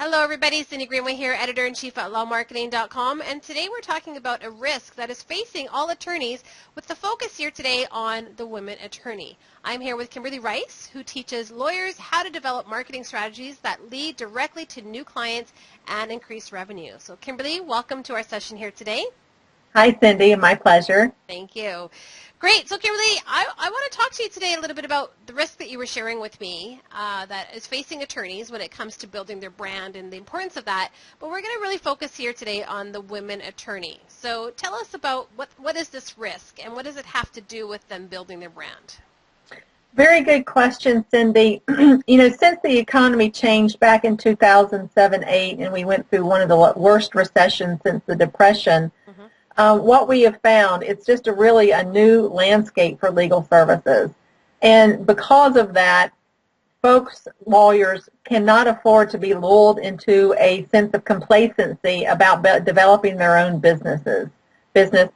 Hello everybody, Cindy Greenway here, Editor-in-Chief at lawmarketing.com, and today we're talking about a risk that is facing all attorneys with the focus here today on the women attorney. I'm here with Kimberly Rice, who teaches lawyers how to develop marketing strategies that lead directly to new clients and increase revenue. So Kimberly, welcome to our session here today. Hi Cindy, my pleasure. Thank you. Great. So Kimberly, I want to talk to you today a little bit about the risk that you were sharing with me that is facing attorneys when it comes to building their brand and the importance of that. But we're going to really focus here today on the women attorney. So tell us about what is this risk and what does it have to do with them building their brand? Very good question, Cindy. Since the economy changed back in 2007-8 and we went through one of the worst recessions since the Depression, what we have found, it's just a new landscape for legal services. And because of that, lawyers cannot afford to be lulled into a sense of complacency about developing their own businesses,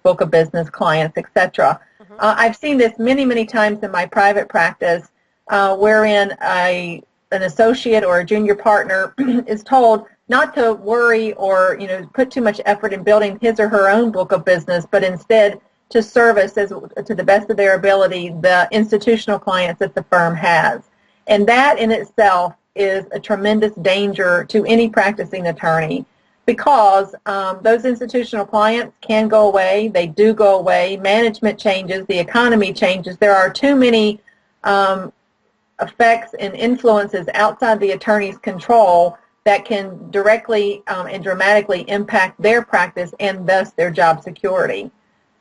book of business, clients, etc. I've seen this many, many times in my private practice wherein an associate or a junior partner is told not to worry or put too much effort in building his or her own book of business, but instead to service to the best of their ability the institutional clients that the firm has. And that in itself is a tremendous danger to any practicing attorney because those institutional clients can go away. They do go away. Management changes. The economy changes. There are too many effects and influences outside the attorney's control that can directly and dramatically impact their practice and thus their job security.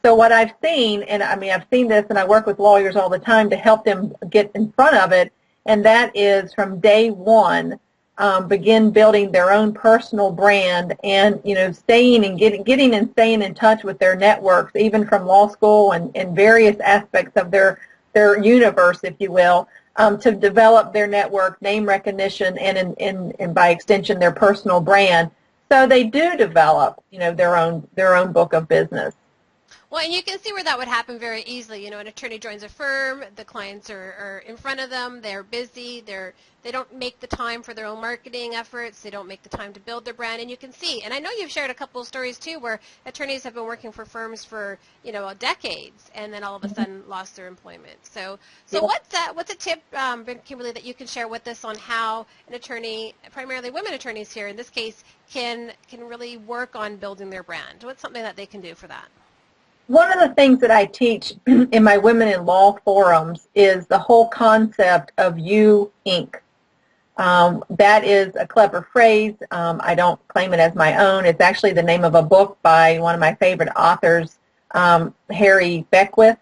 So what I've seen, and I've seen this and I work with lawyers all the time to help them get in front of it, and that is from day one, begin building their own personal brand and staying in touch with their networks, even from law school and various aspects of their universe, if you will, to develop their network, name recognition, and by extension their personal brand. So they do develop their own book of business. Well, and you can see where that would happen very easily. An attorney joins a firm, the clients are in front of them, they're busy, they don't make the time for their own marketing efforts, they don't make the time to build their brand, and you can see. And I know you've shared a couple of stories too where attorneys have been working for firms for decades, and then all of a sudden lost their employment. So yeah. What's a tip, Kimberly, that you can share with us on how an attorney, primarily women attorneys here in this case, can really work on building their brand? What's something that they can do for that? One of the things that I teach in my Women in Law forums is the whole concept of You Inc. That is a clever phrase. I don't claim it as my own. It's actually the name of a book by one of my favorite authors, Harry Beckwith.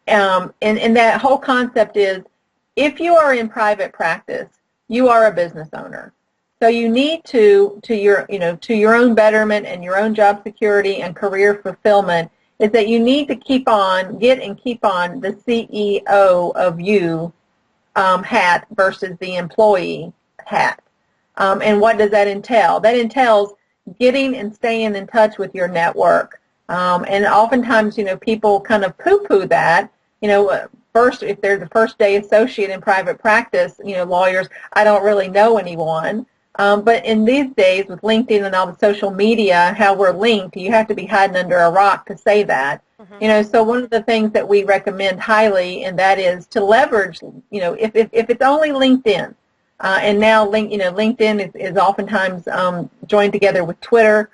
And that whole concept is if you are in private practice, you are a business owner. So you need to your own betterment and your own job security and career fulfillment is that you need to keep on the CEO of you hat versus the employee hat. And what does that entail? That entails getting and staying in touch with your network. And oftentimes, people kind of poo-poo that. First, if they're the first day associate in private practice, lawyers, I don't really know anyone. But in these days, with LinkedIn and all the social media, how we're linked, you have to be hiding under a rock to say that. So one of the things that we recommend highly, and that is to leverage, if it's only LinkedIn, and now LinkedIn is oftentimes joined together with Twitter,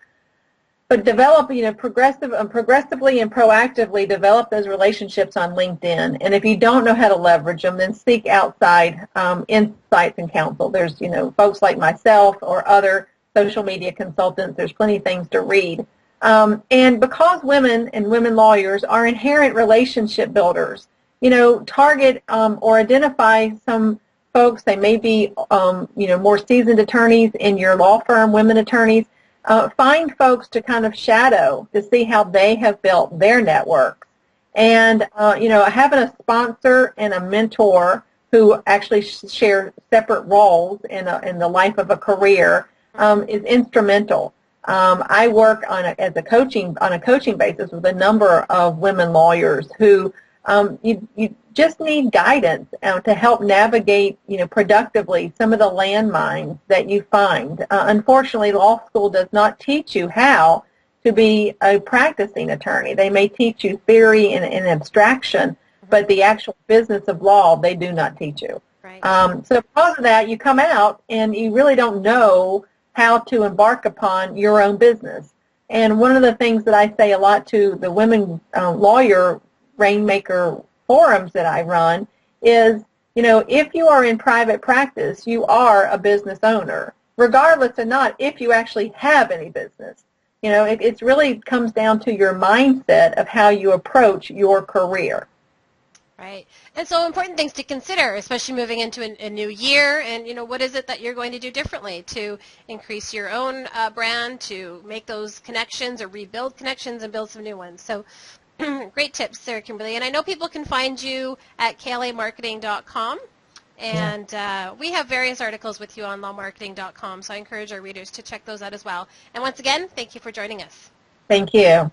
but develop, progressively and proactively develop those relationships on LinkedIn. And if you don't know how to leverage them, then seek outside insights and counsel. There's, folks like myself or other social media consultants. There's plenty of things to read. And because women and women lawyers are inherent relationship builders, target or identify some folks. They may be, more seasoned attorneys in your law firm, women attorneys. Find folks to kind of shadow to see how they have built their networks. And, having a sponsor and a mentor who actually share separate roles in the life of a career is instrumental. I work on a coaching basis with a number of women lawyers who You just need guidance to help navigate, productively some of the landmines that you find. Unfortunately, law school does not teach you how to be a practicing attorney. They may teach you theory and abstraction, but the actual business of law, they do not teach you. Right. So because of that, you come out and you really don't know how to embark upon your own business. And one of the things that I say a lot to the women lawyer Rainmaker forums that I run is, if you are in private practice, you are a business owner, regardless of not if you actually have any business. It really comes down to your mindset of how you approach your career. Right. And so important things to consider, especially moving into a new year, and what is it that you're going to do differently to increase your own brand, to make those connections or rebuild connections and build some new ones. So great tips there, Kimberly. And I know people can find you at klamarketing.com. And we have various articles with you on lawmarketing.com, so I encourage our readers to check those out as well. And once again, thank you for joining us. Thank you.